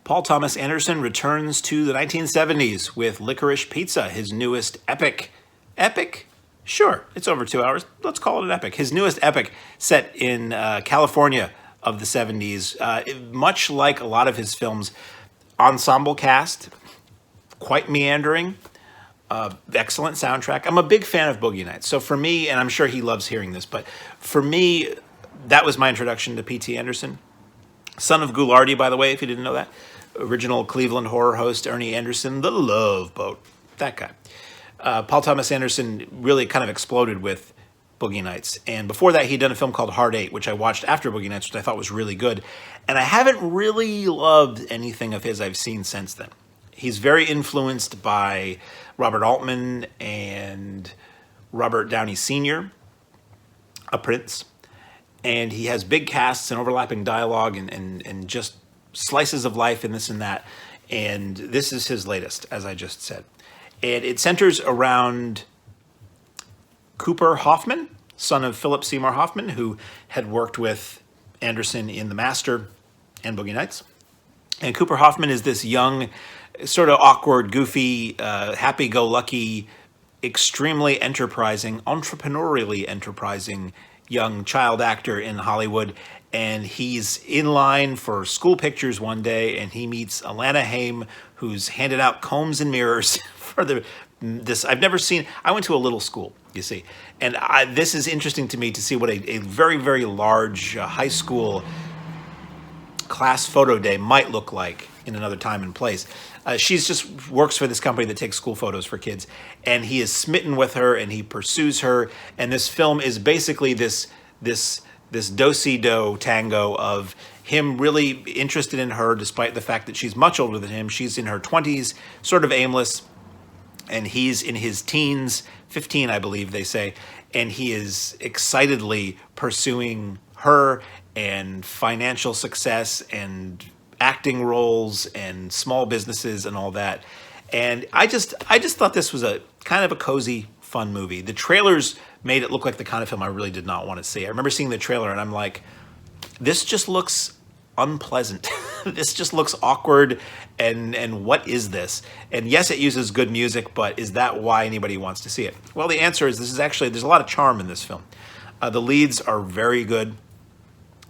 Paul Thomas Anderson returns to the 1970s with Licorice Pizza, his newest epic. Epic? Sure, it's over 2 hours. Let's call it an epic. His newest epic set in California of the 70s. Much like a lot of his films, ensemble cast, quite meandering, excellent soundtrack. I'm a big fan of Boogie Nights. So for me, and I'm sure he loves hearing this, but for me, that was my introduction to P.T. Anderson. Son of Ghoulardi, by the way, if you didn't know that. Original Cleveland horror host Ernie Anderson, The Love Boat, that guy. Paul Thomas Anderson really kind of exploded with Boogie Nights. And before that, he'd done a film called Hard Eight, which I watched after Boogie Nights, which I thought was really good. And I haven't really loved anything of his I've seen since then. He's very influenced by Robert Altman and Robert Downey Sr., a Prince. And he has big casts and overlapping dialogue and just slices of life and this and that. And this is his latest, as I just said. And it centers around Cooper Hoffman, son of Philip Seymour Hoffman, who had worked with Anderson in The Master and Boogie Nights. And Cooper Hoffman is this young, sort of awkward, goofy, happy-go-lucky, extremely enterprising, entrepreneurially enterprising young child actor in Hollywood. And he's in line for school pictures one day, and he meets Alana Haim, who's handing out combs and mirrors for this. I've never seen. I went to a little school, you see, and this is interesting to me to see what a very, very large high school class photo day might look like in another time and place. She's just works for this company that takes school photos for kids, and he is smitten with her, and he pursues her. And this film is basically this do-si-do tango of him really interested in her, despite the fact that she's much older than him. She's in her 20s, sort of aimless, and he's in his teens, 15, I believe they say, and he is excitedly pursuing her and financial success and acting roles and small businesses and all that. And I just thought this was a kind of a cozy, fun movie. The trailers made it look like the kind of film I really did not want to see. I remember seeing the trailer and I'm like, this just looks unpleasant. This just looks awkward, and what is this? And yes, it uses good music, but is that why anybody wants to see it? Well, the answer is there's a lot of charm in this film. The leads are very good.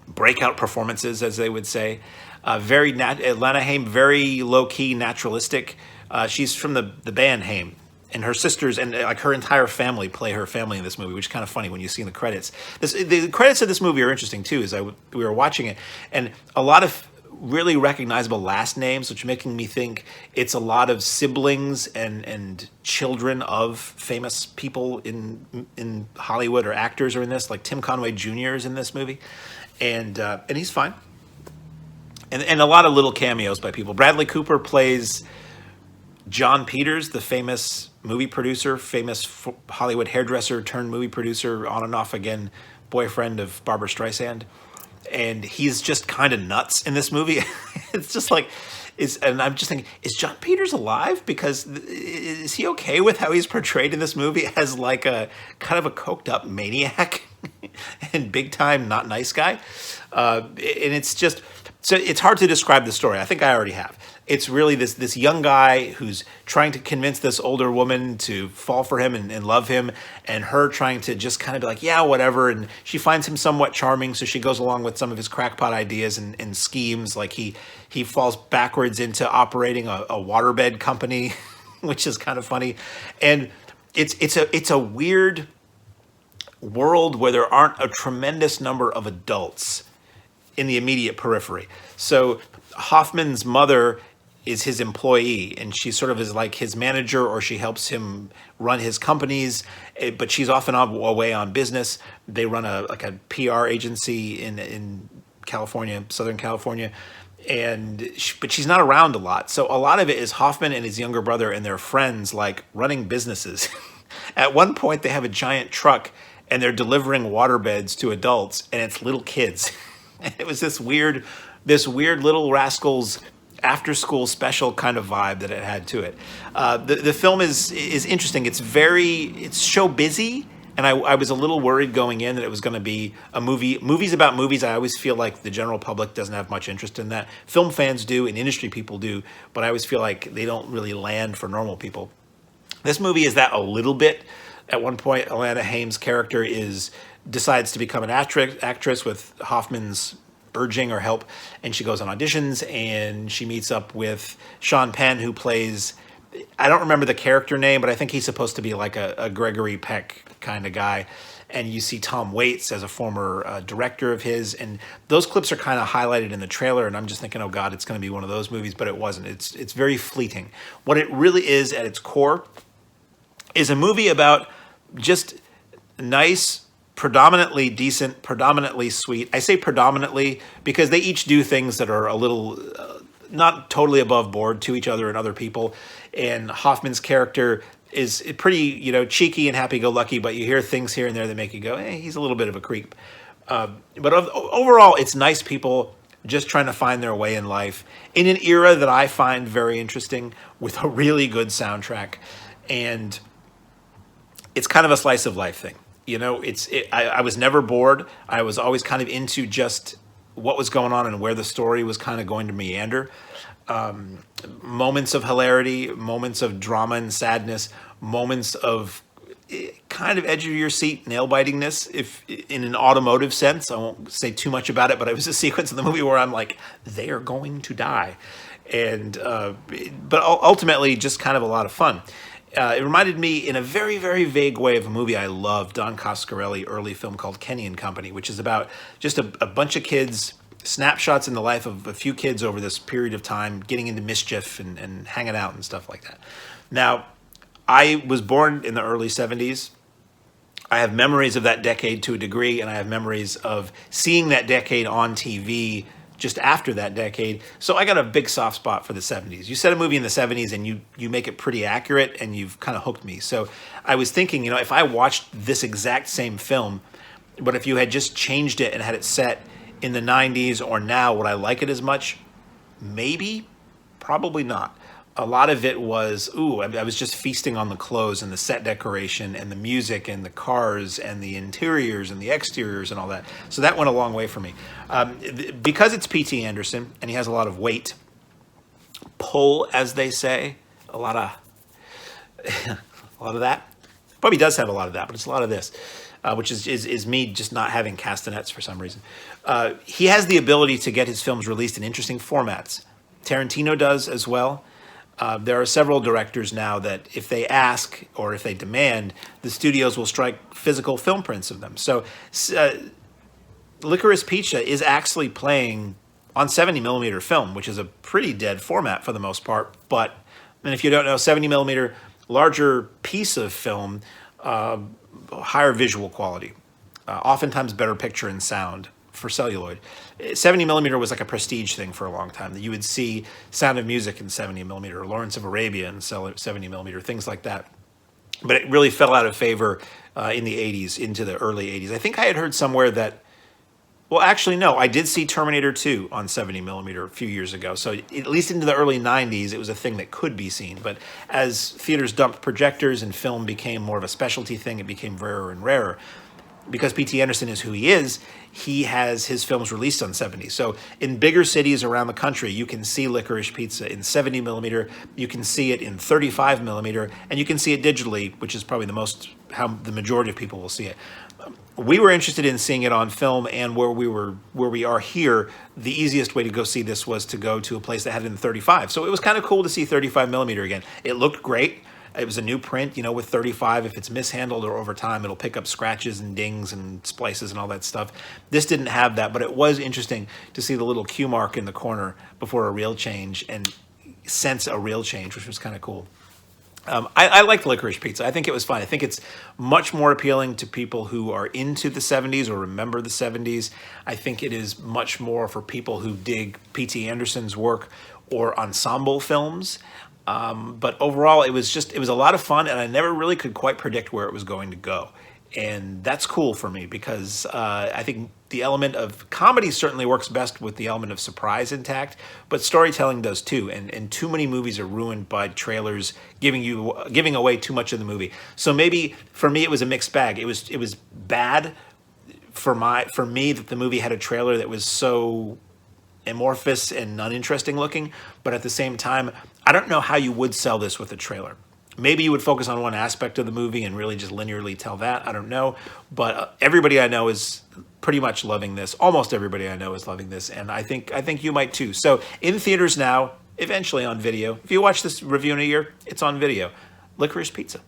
Breakout performances, as they would say. Alana Haim, very low-key, naturalistic. She's from the band Haim, and her sisters and like her entire family play her family in this movie, which is kind of funny when you see the credits. The credits of this movie are interesting too. We were watching it, and a lot of really recognizable last names, which making me think it's a lot of siblings and children of famous people in Hollywood or actors are in this. Like Tim Conway Jr. is in this movie, and he's fine. And a lot of little cameos by people. Bradley Cooper plays John Peters, the famous movie producer, famous Hollywood hairdresser turned movie producer, on and off again, boyfriend of Barbra Streisand. And he's just kind of nuts in this movie. It's just like, and I'm just thinking, is John Peters alive? Because is he okay with how he's portrayed in this movie as like a kind of a coked up maniac and big time not nice guy? And it's just, so it's hard to describe the story. I think I already have. It's really this young guy who's trying to convince this older woman to fall for him and love him, and her trying to just kind of be like, yeah, whatever. And she finds him somewhat charming, so she goes along with some of his crackpot ideas and schemes. Like he falls backwards into operating a waterbed company, which is kind of funny. And it's a weird world where there aren't a tremendous number of adults in the immediate periphery. So Hoffman's mother is his employee, and she sort of is like his manager, or she helps him run his companies, but she's often away on business. They run a PR agency in California, Southern California, but she's not around a lot. So a lot of it is Hoffman and his younger brother and their friends like running businesses. At one point, they have a giant truck, and they're delivering waterbeds to adults, and it's little kids. It was this weird Little Rascals after-school special kind of vibe that it had to it. The film is interesting. It's show busy, And I was a little worried going in that it was going to be a movie. Movies about movies, I always feel like the general public doesn't have much interest in that. Film fans do and industry people do, but I always feel like they don't really land for normal people. This movie is that a little bit. At one point, Alana Haim's character decides to become an actress with Hoffman's urging or help, and she goes on auditions, and she meets up with Sean Penn, who plays, I don't remember the character name, but I think he's supposed to be like a Gregory Peck kind of guy. And you see Tom Waits as a former director of his, and those clips are kind of highlighted in the trailer, and I'm just thinking, oh God, it's going to be one of those movies, but it wasn't. It's very fleeting. What it really is at its core is a movie about just nice, predominantly decent, predominantly sweet. I say predominantly because they each do things that are a little not totally above board to each other and other people. And Hoffman's character is pretty, cheeky and happy-go-lucky, but you hear things here and there that make you go, hey, he's a little bit of a creep. But overall, it's nice people just trying to find their way in life in an era that I find very interesting, with a really good soundtrack. And it's kind of a slice of life thing. I was never bored. I was always kind of into just what was going on and where the story was kind of going to meander. Moments of hilarity, moments of drama and sadness, moments of kind of edge of your seat nail bitingness, if in an automotive sense. I won't say too much about it, but it was a sequence in the movie where I'm like, they are going to die. And but ultimately just kind of a lot of fun. It reminded me in a very, very vague way of a movie I love, Don Coscarelli early film called Kenny and Company, which is about just a bunch of kids, snapshots in the life of a few kids over this period of time, getting into mischief and hanging out and stuff like that. Now, I was born in the early 70s. I have memories of that decade to a degree, and I have memories of seeing that decade on TV just after that decade. So I got a big soft spot for the 70s. You set a movie in the 70s and you make it pretty accurate, and you've kind of hooked me. So I was thinking, if I watched this exact same film, but if you had just changed it and had it set in the 90s or now, would I like it as much? Maybe, probably not. A lot of it was, I was just feasting on the clothes and the set decoration and the music and the cars and the interiors and the exteriors and all that. So that went a long way for me. Because it's P.T. Anderson and he has a lot of weight, pull, as they say, a lot of that. Probably does have a lot of that, but it's a lot of this, which is me just not having castanets for some reason. He has the ability to get his films released in interesting formats. Tarantino does as well. There are several directors now that if they ask or if they demand, the studios will strike physical film prints of them. So Licorice Pizza is actually playing on 70 millimeter film, which is a pretty dead format for the most part. But, and if you don't know, 70 millimeter, larger piece of film, higher visual quality, oftentimes better picture and sound for celluloid. 70 millimeter was like a prestige thing for a long time, that you would see Sound of Music in 70 millimeter, Lawrence of Arabia in 70 millimeter, things like that. But it really fell out of favor in the 80s, into the early 80s. I think I had heard somewhere that, well, actually, no, I did see Terminator 2 on 70 millimeter a few years ago. So at least into the early 90s, it was a thing that could be seen. But as theaters dumped projectors and film became more of a specialty thing, it became rarer and rarer. Because P.T. Anderson is who he is, he has his films released on 70. So in bigger cities around the country, you can see Licorice Pizza in 70 millimeter, you can see it in 35 millimeter, and you can see it digitally, which is probably how the majority of people will see it. We were interested in seeing it on film, and where we are here, the easiest way to go see this was to go to a place that had it in 35. So it was kind of cool to see 35 millimeter again. It looked great. It was a new print, with 35. If it's mishandled or over time, it'll pick up scratches and dings and splices and all that stuff. This didn't have that, but it was interesting to see the little Q mark in the corner before a reel change and sense a reel change, which was kind of cool. I liked Licorice Pizza. I think it was fun. I think it's much more appealing to people who are into the 70s or remember the 70s. I think it is much more for people who dig P.T. Anderson's work or ensemble films. But overall, it was a lot of fun, and I never really could quite predict where it was going to go. And that's cool for me because I think the element of comedy certainly works best with the element of surprise intact, but storytelling does too. And too many movies are ruined by trailers giving away too much of the movie. So maybe for me it was a mixed bag. It was bad for me that the movie had a trailer that was so amorphous and uninteresting looking, but at the same time, I don't know how you would sell this with a trailer. Maybe you would focus on one aspect of the movie and really just linearly tell that. I don't know. But everybody I know is pretty much loving this. Almost everybody I know is loving this. And I think you might too. So in theaters now, eventually on video. If you watch this review in a year, it's on video. Licorice Pizza.